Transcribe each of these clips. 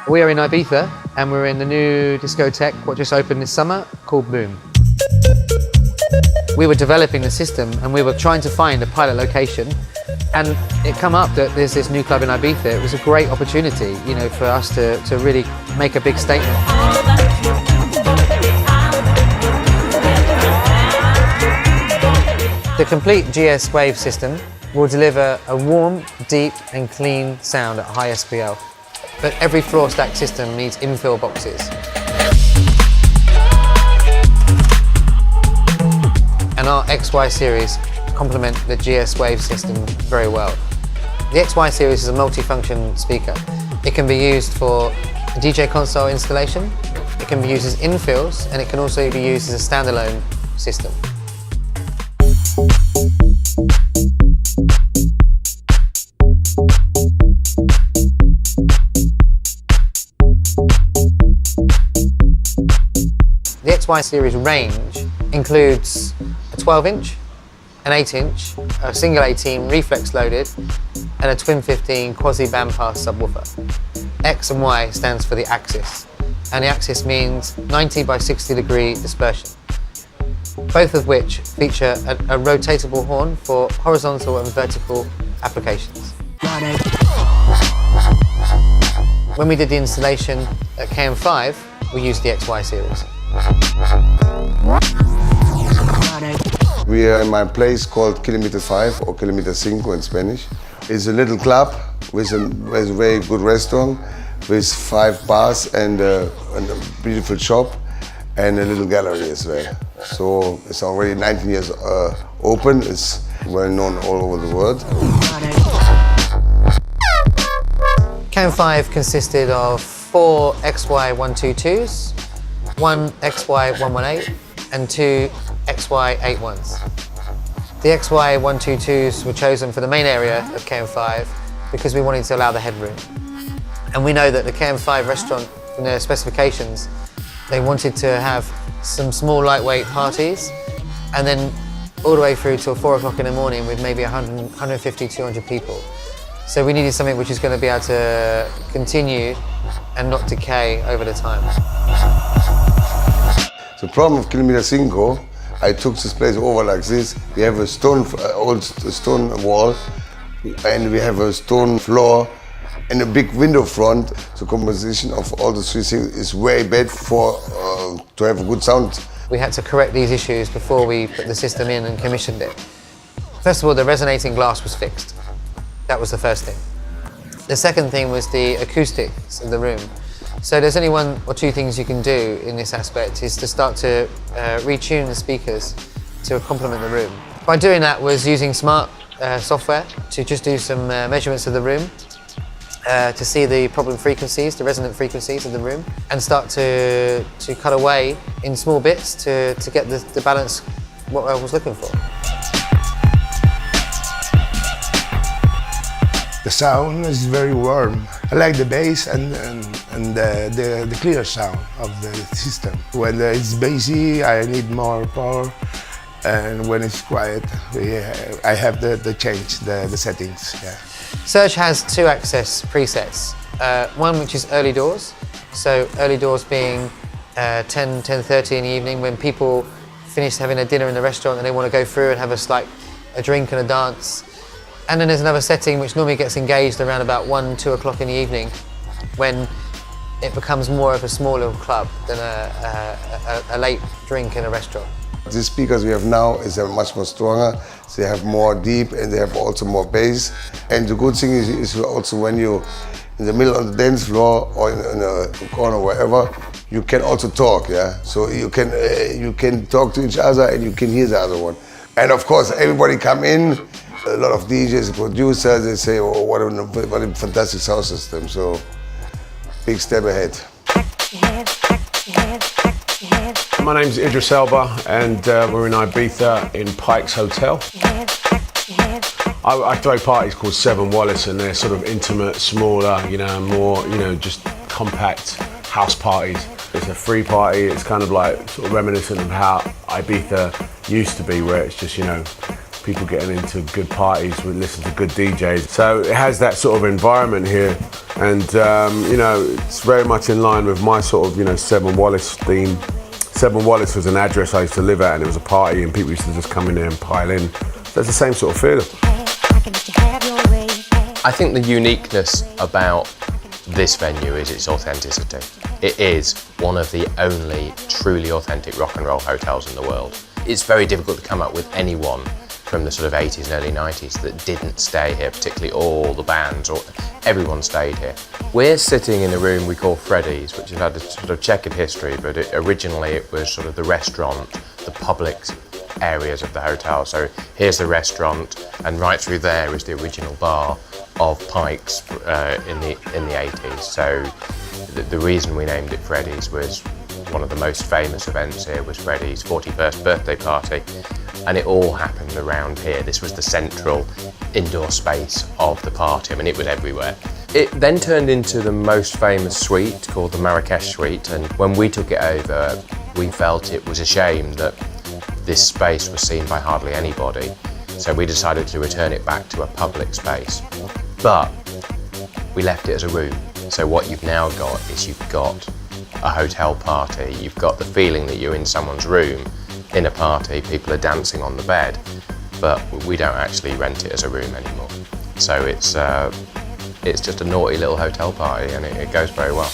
We are in Ibiza and we're in the new discotheque what just opened this summer called Boom. We were developing the system and we were trying to find a pilot location, and it come up that there's this new club in Ibiza. It was a great opportunity, you know, for us to really make a big statement. The complete GS Wave system will deliver a warm, deep and clean sound at high SPL. But every floor stack system needs infill boxes. And our XY series complement the GS Wave system very well. The XY series is a multi-function speaker. It can be used for a DJ console installation, it can be used as infills, and it can also be used as a standalone system. The XY series range includes a 12-inch, an 8-inch, a single 18 reflex loaded, and a twin 15 quasi bandpass subwoofer. X and Y stands for the axis, and the axis means 90 by 60 degree dispersion, both of which feature a rotatable horn for horizontal and vertical applications. When we did the installation at KM5, we used the XY series. We are in my place called Kilometer 5 or Kilometer 5 in Spanish. It's a little club with a very good restaurant with 5 bars and a beautiful shop and a little gallery as well. So it's already 19 years open. It's well known all over the world. KM5 consisted of 4 XY122s, 1 XY118 and 2 XY81s. The XY122s were chosen for the main area of KM5 because we wanted to allow the headroom. And we know that the KM5 restaurant, in their specifications, they wanted to have some small lightweight parties and then all the way through till 4 o'clock in the morning with maybe 150, 200 people. So we needed something which is going to be able to continue and not decay over the time. The problem of Kilometer 5, I took this place over like this. We have a old stone wall, and we have a stone floor and a big window front. The composition of all the 3 things is very bad to have a good sound. We had to correct these issues before we put the system in and commissioned it. First of all, the resonating glass was fixed. That was the first thing. The second thing was the acoustics of the room. So there's only 1 or 2 things you can do in this aspect, is to start to retune the speakers to complement the room. By doing that was using smart software to just do some measurements of the room, to see the problem frequencies, the resonant frequencies of the room, and start to cut away in small bits to get the balance what I was looking for. The sound is very warm. I like the bass and the clear sound of the system. When it's bassy, I need more power, and when it's quiet, I have to change the settings. Yeah. Surge has 2 access presets. One which is early doors, so early doors being 10:30 in the evening when people finish having a dinner in the restaurant and they want to go through and have a drink and a dance. And then there's another setting which normally gets engaged around about 1, 2 o'clock in the evening when it becomes more of a small little club than a late drink in a restaurant. The speakers we have now is much more stronger. They have more deep and they have also more bass. And the good thing is also when you're in the middle of the dance floor or in a corner, wherever, you can also talk, yeah? So you can talk to each other and you can hear the other one. And of course, everybody come in. A lot of DJs, producers, they say, oh, what a fantastic sound system. So, big step ahead. My name's Idris Elba, and we're in Ibiza in Pike's Hotel. I throw parties called Seven Wallace, and they're sort of intimate, smaller, more, just compact house parties. It's a free party. It's kind of like sort of reminiscent of how Ibiza used to be, where it's just, people getting into good parties, we listen to good DJs. So it has that sort of environment here. And, you know, it's very much in line with my sort of, you know, Seven Wallace theme. Seven Wallace was an address I used to live at, and it was a party and people used to just come in there and pile in. So it's the same sort of feeling. I think the uniqueness about this venue is its authenticity. It is one of the only truly authentic rock and roll hotels in the world. It's very difficult to come up with anyone from the sort of 80s and early 90s that didn't stay here, particularly all the bands, or everyone stayed here. We're sitting in a room we call Freddy's, which has had a sort of checkered history, but originally it was sort of the restaurant, the public areas of the hotel. So here's the restaurant, and right through there is the original bar of Pike's in the 80s. So the reason we named it Freddy's was one of the most famous events here was Freddie's 41st birthday party, and it all happened around here. This was the central indoor space of the party. I mean, it was everywhere. It then turned into the most famous suite called the Marrakesh Suite, and when we took it over, we felt it was a shame that this space was seen by hardly anybody, so we decided to return it back to a public space. But we left it as a room, so what you've now got is you've got a hotel party, you've got the feeling that you're in someone's room in a party, people are dancing on the bed, but we don't actually rent it as a room anymore. So it's just a naughty little hotel party, and it goes very well.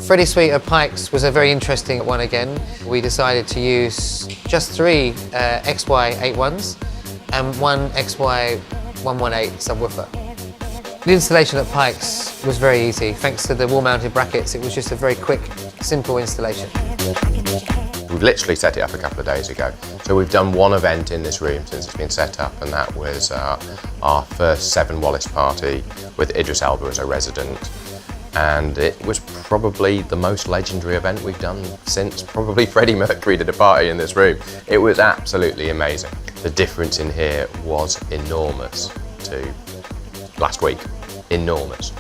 Freddy's Suite at Pike's was a very interesting one again. We decided to use just 3 XY81s and 1 XY118 subwoofer. The installation at Pike's was very easy. Thanks to the wall-mounted brackets, it was just a very quick, simple installation. We've literally set it up a couple of days ago. So we've done one event in this room since it's been set up, and that was our first Seven Wallace party with Idris Elba as a resident. And it was probably the most legendary event we've done since probably Freddie Mercury did a party in this room. It was absolutely amazing. The difference in here was enormous to last week. Enormous.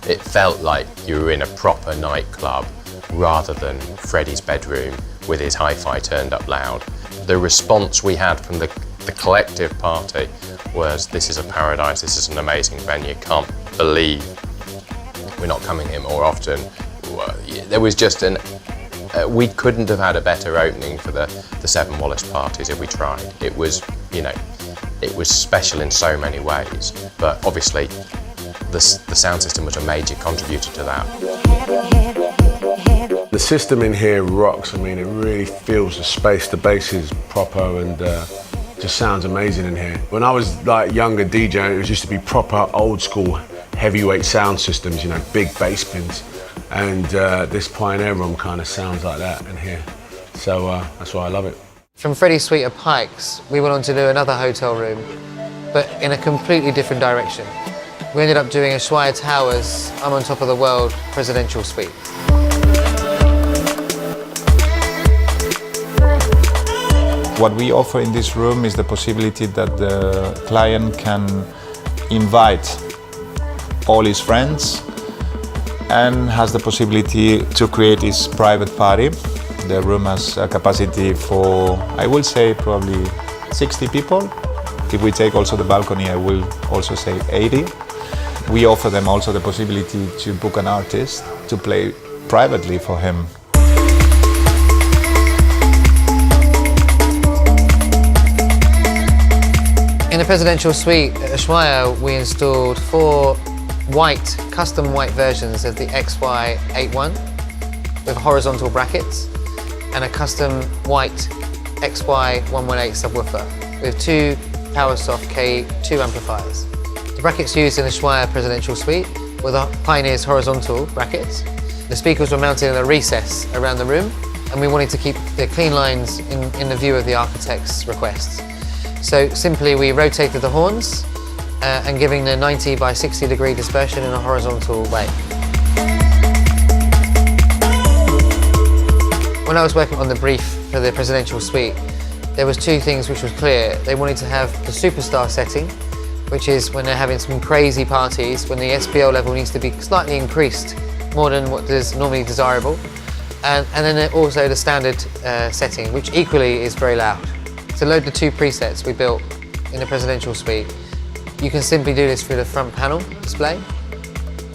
It felt like you were in a proper nightclub rather than Freddie's bedroom with his hi-fi turned up loud. The response we had from the collective party was, this is a paradise, this is an amazing venue, can't believe we're not coming here more often. There was just we couldn't have had a better opening for the Seven Wallace parties if we tried. It was, you know, it was special in so many ways, but obviously the sound system was a major contributor to that. The system in here rocks. I mean, it really feels the space. The bass is proper and just sounds amazing in here. When I was like younger DJ, it used to be proper old school heavyweight sound systems, you know, big bass pins. And this Pioneer room kind of sounds like that in here. So that's why I love it. From Freddy's Suite at Pike's, we went on to do another hotel room, but in a completely different direction. We ended up doing Ushuaia Towers, I'm on top of the world presidential suite. What we offer in this room is the possibility that the client can invite all his friends and has the possibility to create his private party. The room has a capacity for, I will say, probably 60 people. If we take also the balcony, I will also say 80. We offer them also the possibility to book an artist to play privately for him. In the presidential suite at Ushuaia, we installed 4 custom white versions of the XY81 with horizontal brackets and a custom white XY118 subwoofer with 2 PowerSoft K2 amplifiers. The brackets used in the Ushuaia presidential suite were the Pioneer's horizontal brackets. The speakers were mounted in a recess around the room, and we wanted to keep the clean lines in the view of the architect's requests. So simply we rotated the horns and giving the 90 by 60 degree dispersion in a horizontal way. When I was working on the brief for the presidential suite, there was 2 things which was clear. They wanted to have the superstar setting, which is when they're having some crazy parties, when the SPL level needs to be slightly increased more than what is normally desirable. And then also the standard setting, which equally is very loud. To load the 2 presets we built in the presidential suite, you can simply do this through the front panel display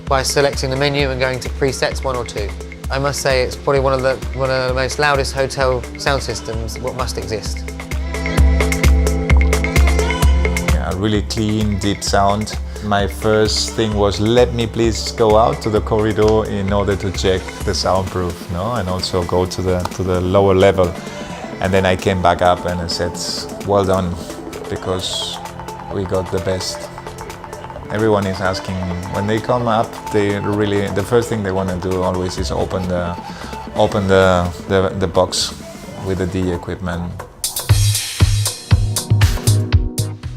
by selecting the menu and going to presets 1 or 2. I must say it's probably one of the most loudest hotel sound systems what must exist. Yeah, really clean, deep sound. My first thing was, let me please go out to the corridor in order to check the soundproof, no? And also go to the lower level. And then I came back up and I said, well done, because we got the best. Everyone is asking, when they come up, the first thing they want to do always is open the box with the D equipment.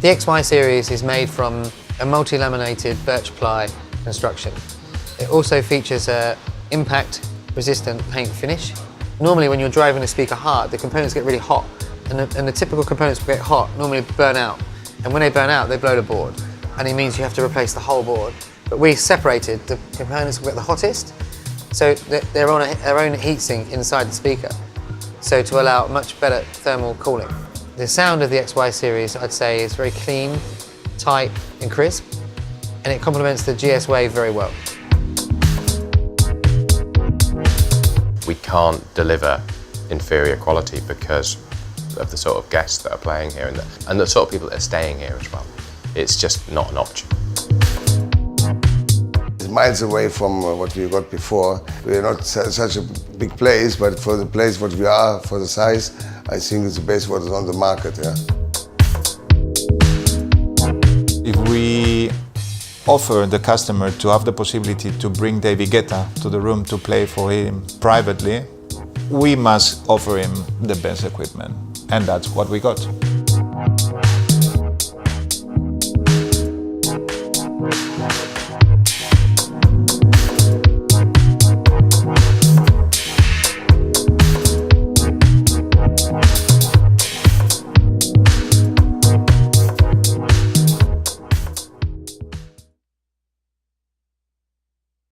The XY series is made from a multi-laminated birch ply construction. It also features a impact-resistant paint finish. Normally when you're driving a speaker hard, the components get really hot, and the typical components will get hot, normally burn out. And when they burn out, they blow the board, and it means you have to replace the whole board. But we separated the components that get the hottest, so they're on their own heatsink inside the speaker, so to allow much better thermal cooling. The sound of the XY series, I'd say, is very clean, tight and crisp, and it complements the GS Wave very well. We can't deliver inferior quality because of the sort of guests that are playing here and the sort of people that are staying here as well. It's just not an option. It's miles away from what we got before. We're not such a big place, but for the place what we are, for the size, I think it's the best what is on the market. Yeah. If we offer the customer to have the possibility to bring David Guetta to the room to play for him privately, we must offer him the best equipment, and that's what we got.